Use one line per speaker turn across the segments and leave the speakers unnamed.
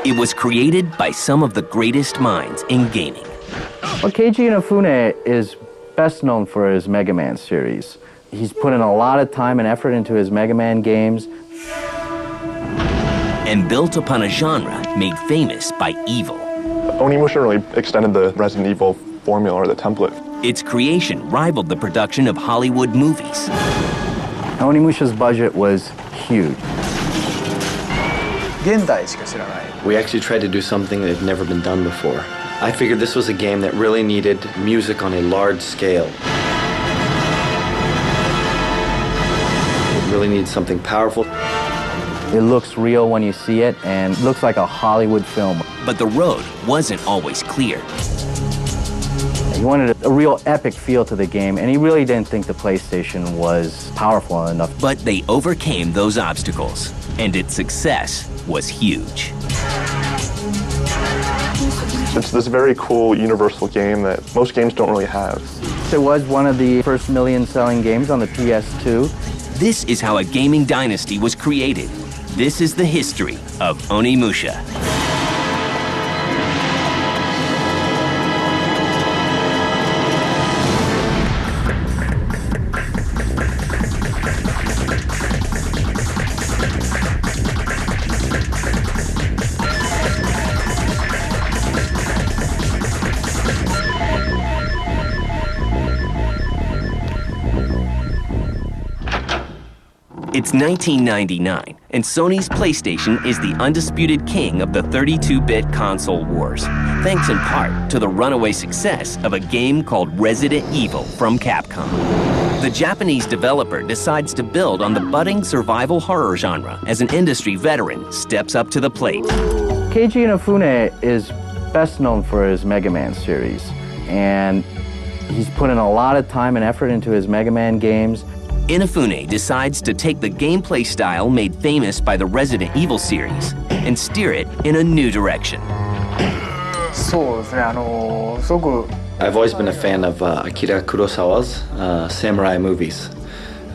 It was created by some of the greatest minds in gaming.
Well, Keiji Inafune is best known for his Mega Man series. He's put in a lot of time and effort into his Mega Man games.
And built upon a genre made famous by evil.
Onimusha really extended the Resident Evil formula or the template.
Its creation rivaled the production of Hollywood movies.
Onimusha's budget was huge.
We actually tried to do something that had never been done before. I figured this was a game that really needed music on a large scale. It really needs something powerful.
It looks real when you see it, and it looks like a Hollywood film.
But the road wasn't always clear.
He wanted a real epic feel to the game, and he really didn't think the PlayStation was powerful enough.
But they overcame those obstacles, and its success was huge.
It's this very cool universal game that most games don't really have.
It was one of the first million-selling games on the PS2.
This is how a gaming dynasty was created. This is the history of Onimusha. It's 1999, and Sony's PlayStation is the undisputed king of the 32-bit console wars, thanks in part to the runaway success of a game called Resident Evil from Capcom. The Japanese developer decides to build on the budding survival horror genre as an industry veteran steps up to the plate.
Keiji Inafune is best known for his Mega Man series, and he's put in a lot of time and effort into his Mega Man games.
Inafune decides to take the gameplay style made famous by the Resident Evil series and steer it in a new direction.
I've always been a fan of Akira Kurosawa's samurai movies.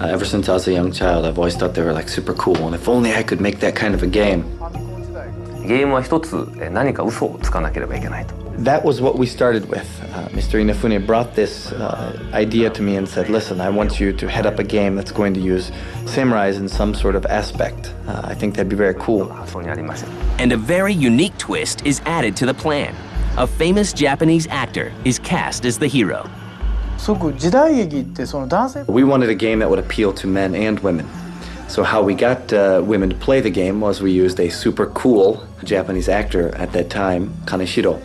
Ever since I was a young child, I've always thought they were like super cool, and if only I could make that kind of a game. That was what we started with. Mr. Inafune brought this idea to me and said, listen, I want you to head up a game that's going to use samurais in some sort of aspect. I think that'd be very cool.
And a very unique twist is added to the plan. A famous Japanese actor is cast as the hero.
We wanted a game that would appeal to men and women. So how we got women to play the game was we used a super cool Japanese actor at that time, Kaneshiro.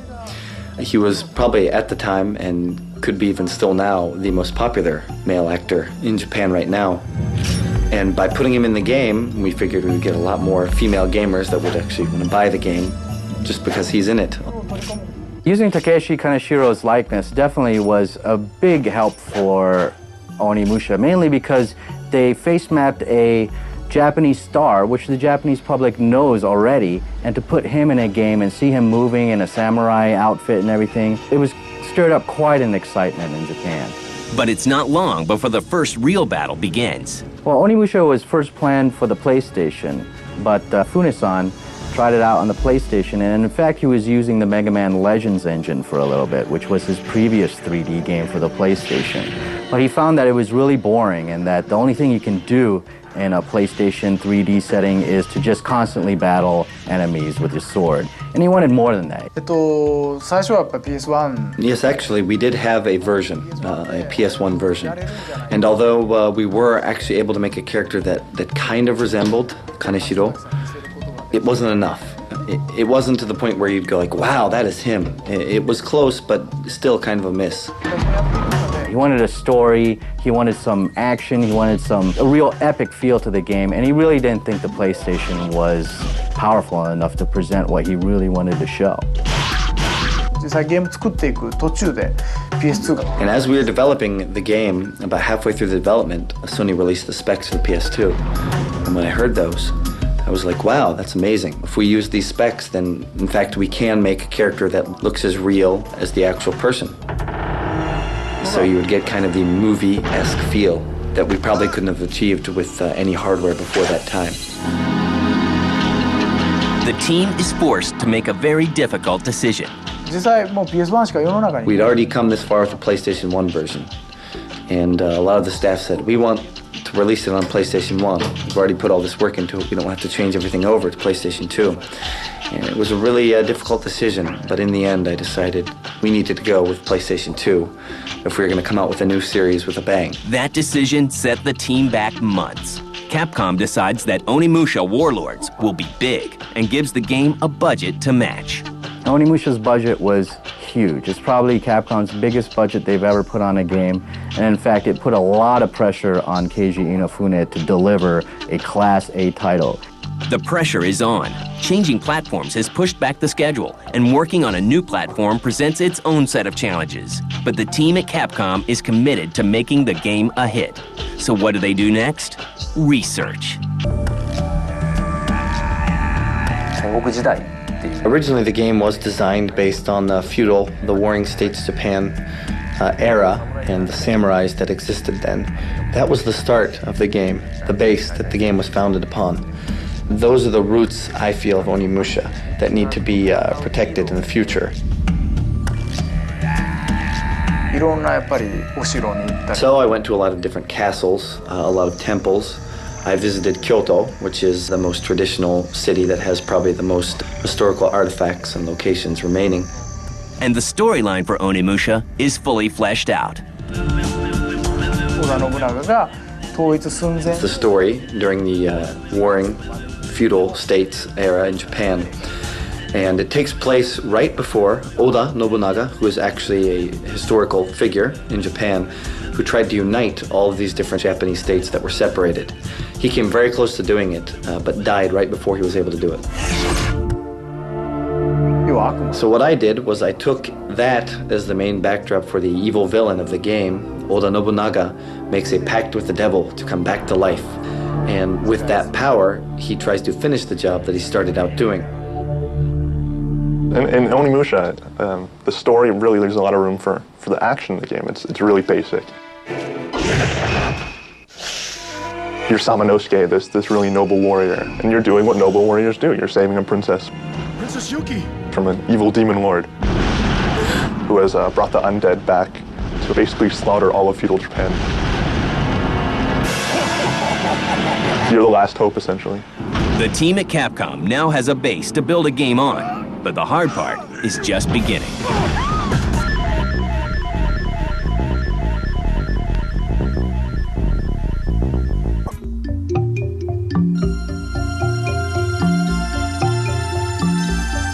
He was probably at the time, and could be even still now, the most popular male actor in Japan right now. And by putting him in the game, we figured we would get a lot more female gamers that would actually want to buy the game just because he's in it.
Using Takeshi Kaneshiro's likeness definitely was a big help for Onimusha, mainly because they face mapped a Japanese star, which the Japanese public knows already, and to put him in a game and see him moving in a samurai outfit and everything, it was stirred up quite an excitement in Japan.
But it's not long before the first real battle begins.
Well, Onimusha was first planned for the PlayStation, but Funesan tried it out on the PlayStation, and in fact he was using the Mega Man Legends engine for a little bit, which was his previous 3D game for the PlayStation. But he found that it was really boring, and that the only thing you can do in a PlayStation 3D setting is to just constantly battle enemies with your sword. And he wanted more than that.
Yes, actually, we did have a version, a PS1 version. And although we were actually able to make a character that kind of resembled Kaneshiro, it wasn't enough. It wasn't to the point where you'd go like, wow, that is him. It was close, but still kind of a miss.
He wanted a story, he wanted some action, he wanted a real epic feel to the game, and he really didn't think the PlayStation was powerful enough to present what he really wanted to show.
And as we were developing the game, about halfway through the development, Sony released the specs for the PS2. And when I heard those, I was like, wow, that's amazing. If we use these specs, then in fact we can make a character that looks as real as the actual person. So you would get kind of the movie-esque feel that we probably couldn't have achieved with any hardware before that time.
The team is forced to make a very difficult decision.
実際もう PS1 しか世の中に
We'd already come this far with the PlayStation 1 version. And a lot of the staff said, we want to release it on PlayStation 1. We've already put all this work into it. We don't have to change everything over to PlayStation 2. And it was a really difficult decision. But in the end, I decided we needed to go with PlayStation 2 if we were going to come out with a new series with a bang.
That decision set the team back months. Capcom decides that Onimusha Warlords will be big and gives the game a budget to match.
Onimusha's budget was huge. It's probably Capcom's biggest budget they've ever put on a game. And in fact, it put a lot of pressure on Keiji Inafune to deliver a Class A title.
The pressure is on. Changing platforms has pushed back the schedule, and working on a new platform presents its own set of challenges. But the team at Capcom is committed to making the game a hit. So what do they do next? Research.
Originally, the game was designed based on the feudal, the Warring States Japan era and the samurais that existed then. That was the start of the game, the base that the game was founded upon. Those are the roots, I feel, of Onimusha that need to be protected in the future. So I went to a lot of different castles, a lot of temples. I visited Kyoto, which is the most traditional city that has probably the most historical artifacts and locations remaining.
And the storyline for Onimusha is fully fleshed out.
It's the story during the warring feudal states era in Japan. And it takes place right before Oda Nobunaga, who is actually a historical figure in Japan, who tried to unite all of these different Japanese states that were separated. He came very close to doing it, but died right before he was able to do it. So what I did was I took that as the main backdrop for the evil villain of the game. Oda Nobunaga makes a pact with the devil to come back to life. And with that power, he tries to finish the job that he started out doing.
In Onimusha, the story really leaves a lot of room for the action in the game. It's really basic. You're Samanosuke, this really noble warrior, and you're doing what noble warriors do. You're saving a princess.
Princess Yuki!
From an evil demon lord who has brought the undead back to basically slaughter all of feudal Japan. You're the last hope, essentially.
The team at Capcom now has a base to build a game on, but the hard part is just beginning.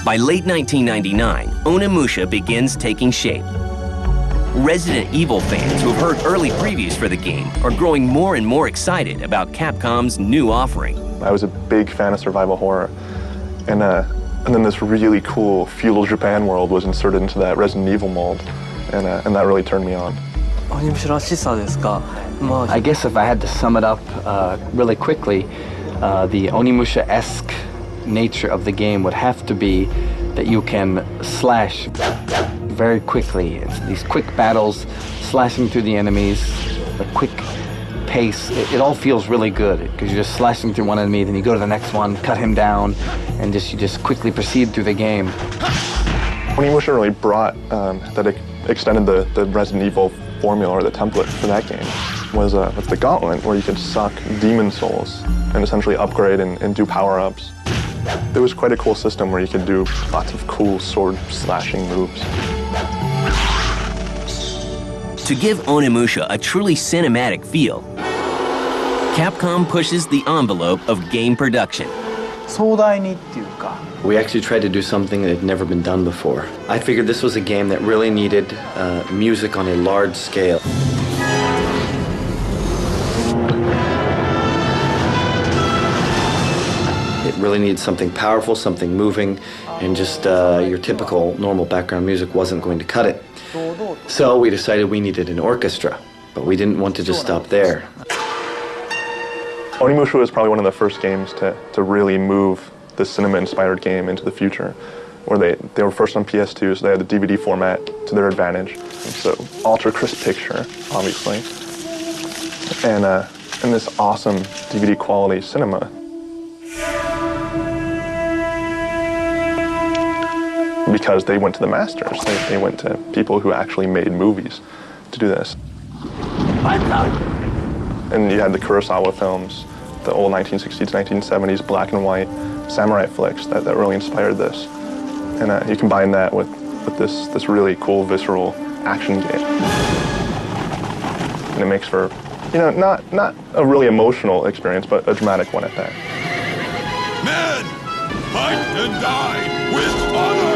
By late 1999, Onimusha begins taking shape. Resident Evil fans who have heard early previews for the game are growing more and more excited about Capcom's new offering.
I was a big fan of survival horror, and then this really cool feudal Japan world was inserted into that Resident Evil mold, and that really turned me on.
I guess if I had to sum it up really quickly, the Onimusha-esque nature of the game would have to be that you can slash very quickly. It's these quick battles, slashing through the enemies, a quick pace. It all feels really good because you're just slashing through one enemy, then you go to the next one, cut him down, and you just quickly proceed through the game.
Onimusha really brought that extended the Resident Evil formula or the template for that game was the Gauntlet, where you could suck demon souls and essentially upgrade and do power-ups. There was quite a cool system where you could do lots of cool sword slashing moves.
To give Onimusha a truly cinematic feel, Capcom pushes the envelope of game production.
We actually tried to do something that had never been done before. I figured this was a game that really needed music on a large scale. It really needed something powerful, something moving, and just your typical normal background music wasn't going to cut it. So we decided we needed an orchestra, but we didn't want to just stop there.
Onimusha was probably one of the first games to really move the cinema-inspired game into the future, where they were first on PS2, so they had the DVD format to their advantage. And so ultra-crisp picture, obviously, and this awesome DVD quality cinema. because they went to the masters. They went to people who actually made movies to do this. And you had the Kurosawa films, the old 1960s, 1970s black and white samurai flicks that really inspired this. And you combine that with this really cool, visceral action game. And it makes for, not a really emotional experience, but a dramatic one at that.
Men, fight and die with honor!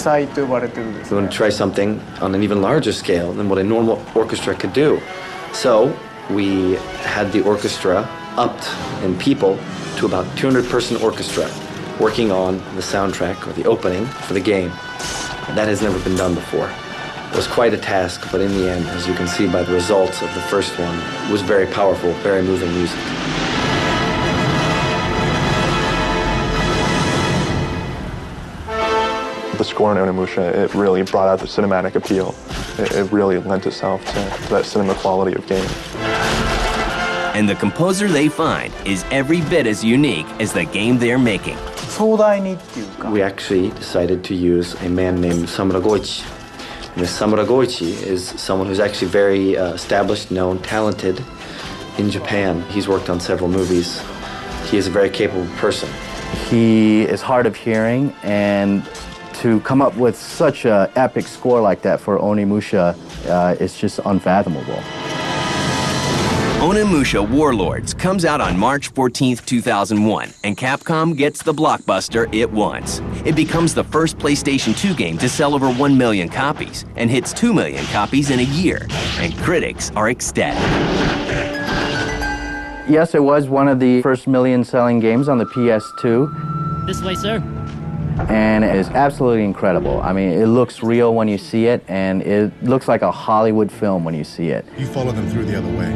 We want to try something on an even larger scale than what a normal orchestra could do. So we had the orchestra upped in people to about 200-person orchestra working on the soundtrack or the opening for the game. That has never been done before. It was quite a task, but in the end, as you can see by the results of the first one, it was very powerful, very moving music.
The score in Onimusha, it really brought out the cinematic appeal. It really lent itself to that cinema quality of game.
And the composer they find is every bit as unique as the game they're making.
We actually decided to use a man named Samura Goichi. And this Samura Goichi is someone who's actually very established, known, talented in Japan. He's worked on several movies. He is a very capable person.
He is hard of hearing, and to come up with such an epic score like that for Onimusha is just unfathomable.
Onimusha Warlords comes out on March 14th, 2001, and Capcom gets the blockbuster it wants. It becomes the first PlayStation 2 game to sell over 1 million copies and hits 2 million copies in a year, and critics are ecstatic.
Yes, it was one of the first million-selling games on the PS2.
This way, sir.
And it is absolutely incredible. I mean, it looks real when you see it, and it looks like a Hollywood film when you see it.
You follow them through the other way.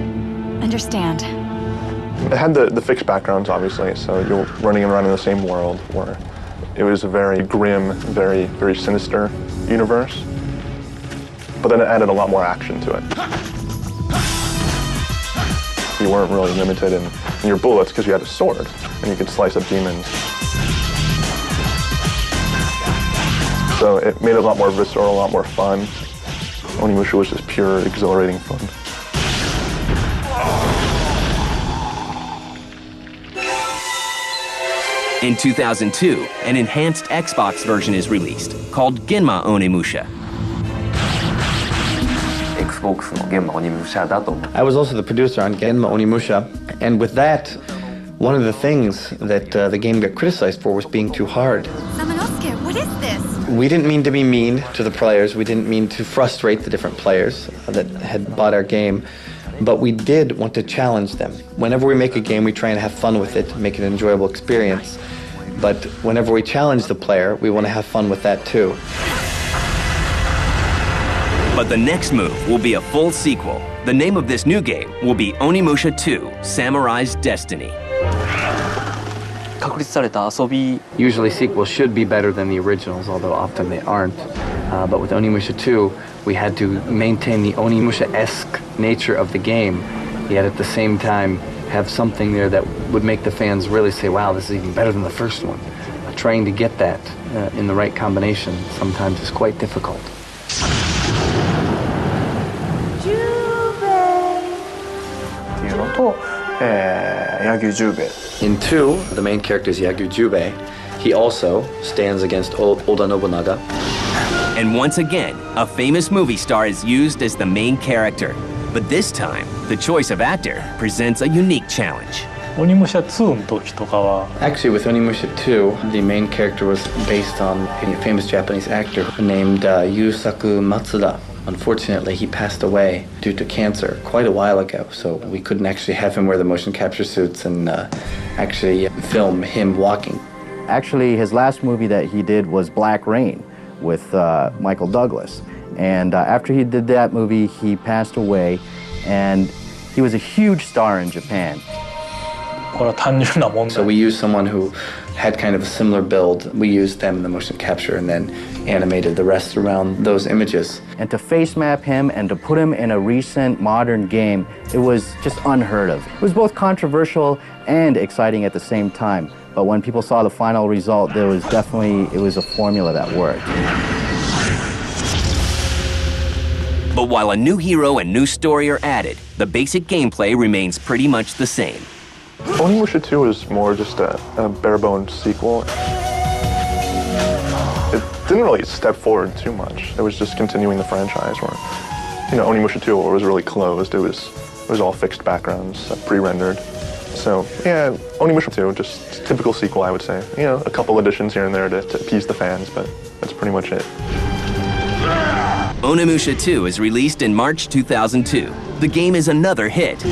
Understand.
It had the fixed backgrounds, obviously, so you're running around in the same world where it was a very grim, very, very sinister universe. But then it added a lot more action to it. You weren't really limited in your bullets because you had a sword, and you could slice up demons. So it made it a lot more visceral, a lot more fun. Onimusha was just pure, exhilarating fun.
In 2002, an enhanced Xbox version is released, called Genma Onimusha.
I was also the producer on Genma Onimusha, and with that, one of the things that the game got criticized for was being too hard.
Samanosuke, what is this?
We didn't mean to be mean to the players. We didn't mean to frustrate the different players that had bought our game, but we did want to challenge them. Whenever we make a game, we try and have fun with it, make it an enjoyable experience. But whenever we challenge the player, we want to have fun with that too.
But the next move will be a full sequel. The name of this new game will be Onimusha 2: Samurai's Destiny.
Usually sequels should be better than the originals, although often they aren't. But with Onimusha 2, we had to maintain the Onimusha-esque nature of the game, yet at the same time have something there that would make the fans really say, wow, this is even better than the first one. Trying to get that in the right combination sometimes is quite difficult.
In 2, the main character is Yagyu Jubei. He also stands against Oda Nobunaga.
And once again, a famous movie star is used as the main character. But this time, the choice of actor presents a unique challenge.
Actually, with Onimusha 2, the main character was based on a famous Japanese actor named Yusaku Matsuda. Unfortunately, he passed away due to cancer quite a while ago, so we couldn't actually have him wear the motion capture suits and actually film him walking.
Actually, his last movie that he did was Black Rain with Michael Douglas. And after he did that movie, he passed away, and he was a huge star in Japan.
So we used someone who had kind of a similar build. We used them in the motion capture and then animated the rest around those images.
And to face map him and to put him in a recent modern game, it was just unheard of. It was both controversial and exciting at the same time. But when people saw the final result, it was a formula that worked.
But while a new hero and new story are added, the basic gameplay remains pretty much the same.
Onimusha 2 was more just a bare-bones sequel. It didn't really step forward too much. It was just continuing the franchise where, Onimusha 2 was really closed. It was all fixed backgrounds, pre-rendered. So, yeah, Onimusha 2, just typical sequel, I would say. A couple additions here and there to appease the fans, but that's pretty much it.
Onimusha 2 is released in March 2002. The game is another hit.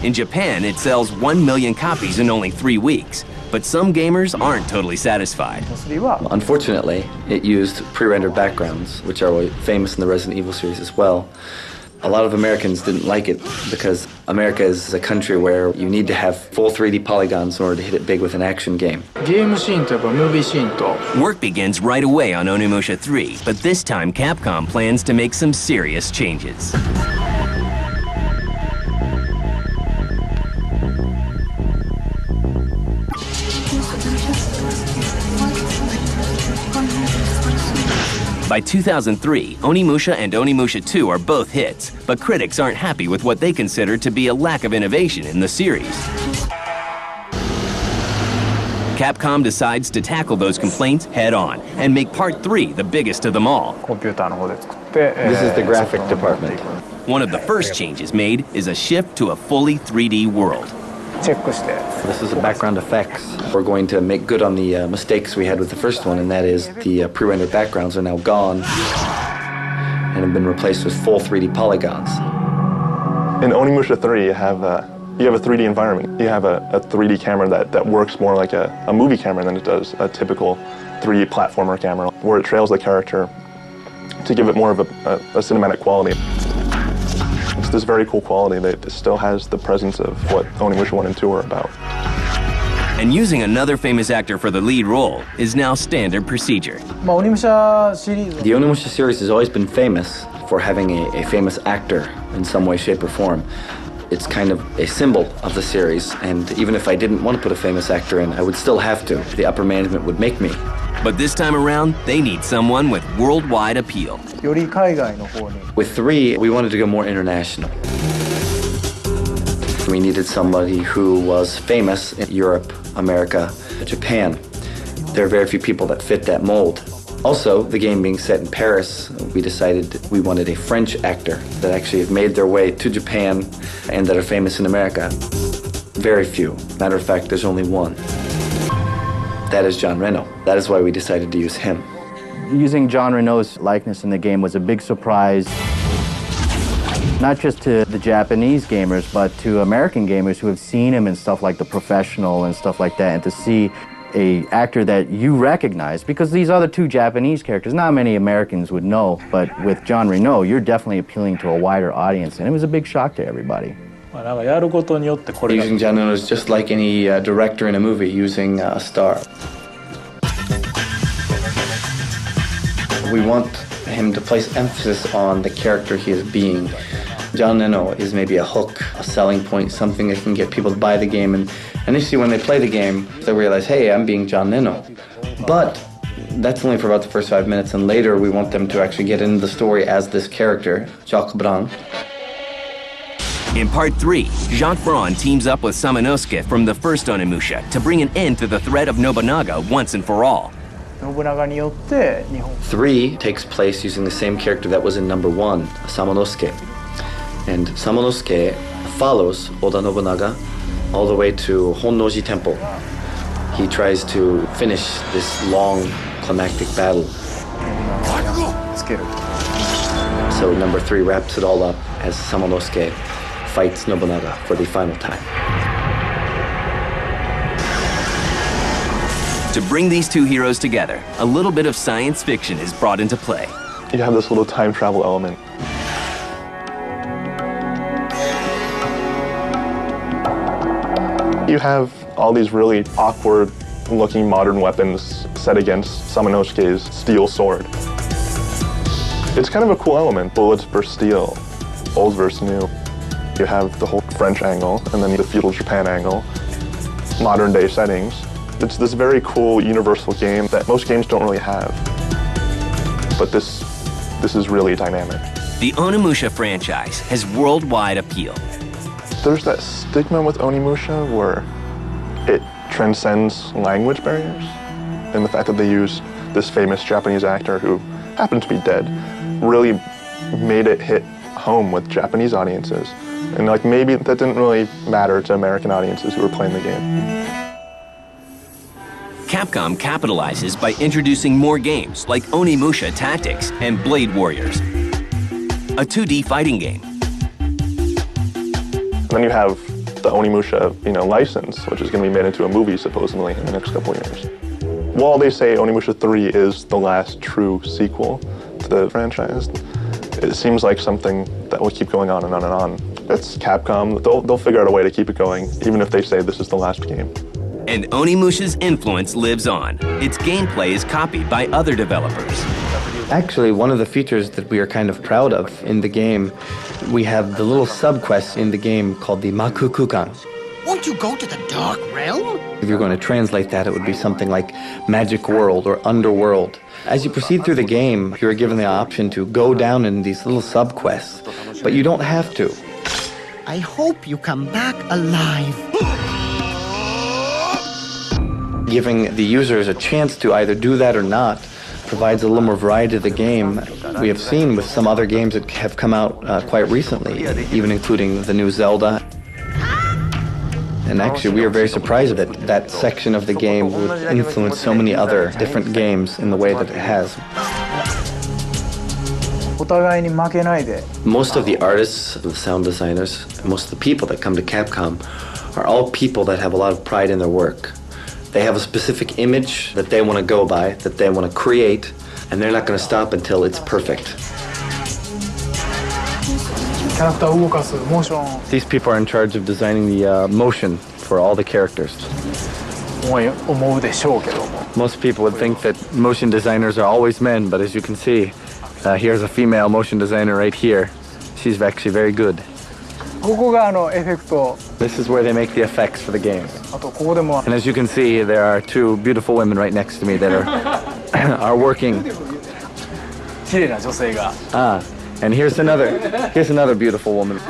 In Japan, it sells 1 million copies in only 3 weeks. But some gamers aren't totally satisfied.
Unfortunately, it used pre-rendered backgrounds, which are famous in the Resident Evil series as well. A lot of Americans didn't like it because America is a country where you need to have full 3D polygons in order to hit it big with an action game.
Work begins right away on Onimusha 3, but this time Capcom plans to make some serious changes. By 2003, Onimusha and Onimusha 2 are both hits, but critics aren't happy with what they consider to be a lack of innovation in the series. Capcom decides to tackle those complaints head-on and make Part 3 the biggest of them all.
This is the graphic department.
One of the first changes made is a shift to a fully 3D world.
This is the background effects. We're going to make good on the mistakes we had with the first one, and that is the pre-rendered backgrounds are now gone and have been replaced with full 3D polygons.
In Onimusha 3, you have a 3D environment. You have a 3D camera that works more like a movie camera than it does a typical 3D platformer camera, where it trails the character to give it more of a cinematic quality. It's this very cool quality that still has the presence of what Onimusha 1 and 2 are about.
And using another famous actor for the lead role is now standard procedure.
The Onimusha series has always been famous for having a famous actor in some way, shape, or form. It's kind of a symbol of the series, and even if I didn't want to put a famous actor in, I would still have to. The upper management would make me.
But this time around, they need someone with worldwide appeal.
With 3, we wanted to go more international. We needed somebody who was famous in Europe, America, Japan. There are very few people that fit that mold. Also, the game being set in Paris, we decided we wanted a French actor that actually have made their way to Japan and that are famous in America. Very few. Matter of fact, there's only one. That is Jean Reno. That is why we decided to use him.
Using Jean Reno's likeness in the game was a big surprise, not just to the Japanese gamers, but to American gamers who have seen him in stuff like The Professional and stuff like that, and to see an actor that you recognize, because these other 2 Japanese characters, not many Americans would know, but with Jean Reno, you're definitely appealing to a wider audience, and it was a big shock to everybody.
Using Jean Reno is just like any director in a movie using a star. We want him to place emphasis on the character he is being. Jean Reno is maybe a hook, a selling point, something that can get people to buy the game, and initially when they play the game, they realize, hey, I'm being Jean Reno. But that's only for about the first 5 minutes, and later we want them to actually get into the story as this character, Jacques Brun.
In Part 3, Jacques Brun teams up with Samanosuke from the first Onimusha to bring an end to the threat of Nobunaga once and for all.
3 takes place using the same character that was in number 1, Samanosuke. And Samanosuke follows Oda Nobunaga all the way to Honnoji Temple. He tries to finish this long climactic battle. So number 3 wraps it all up as Samanosuke fights Nobunaga for the final time.
To bring these 2 heroes together, a little bit of science fiction is brought into play.
You have this little time travel element. You have all these really awkward-looking modern weapons set against Samanosuke's steel sword. It's kind of a cool element, bullets versus steel, old versus new. You have the whole French angle, and then the feudal Japan angle, modern-day settings. It's this very cool universal game that most games don't really have. But this is really dynamic.
The Onimusha franchise has worldwide appeal.
There's that stigma with Onimusha where it transcends language barriers, and the fact that they use this famous Japanese actor who happened to be dead really made it hit home with Japanese audiences. And like maybe that didn't really matter to American audiences who were playing the game.
Capcom capitalizes by introducing more games like Onimusha Tactics and Blade Warriors, a 2D fighting game.
And then you have the Onimusha, license, which is going to be made into a movie supposedly in the next couple of years. While they say Onimusha 3 is the last true sequel to the franchise, it seems like something that will keep going on and on and on. It's Capcom. They'll figure out a way to keep it going, even if they say this is the last game.
And Onimusha's influence lives on. Its gameplay is copied by other developers.
Actually, one of the features that we are kind of proud of in the game, we have the little sub-quest in the game called the Makukukan.
Won't you go to the Dark Realm?
If you're going to translate that, it would be something like Magic World or Underworld. As you proceed through the game, you're given the option to go down in these little sub-quests, but you don't have to.
I hope you come back alive.
Giving the users a chance to either do that or not provides a little more variety to the game. We have seen with some other games that have come out quite recently, even including the new Zelda. And actually, we are very surprised that that section of the game would influence so many other different games in the way that it has. Most of the artists, the sound designers, most of the people that come to Capcom are all people that have a lot of pride in their work. They have a specific image that they want to go by, that they want to create, and they're not going to stop until it's perfect. These people are in charge of designing the motion for all the characters. Most people would think that motion designers are always men, but as you can see, here's a female motion designer right here. She's actually very good. This is where they make the effects for the game. And as you can see, there are two beautiful women right next to me that are working. And here's another beautiful woman.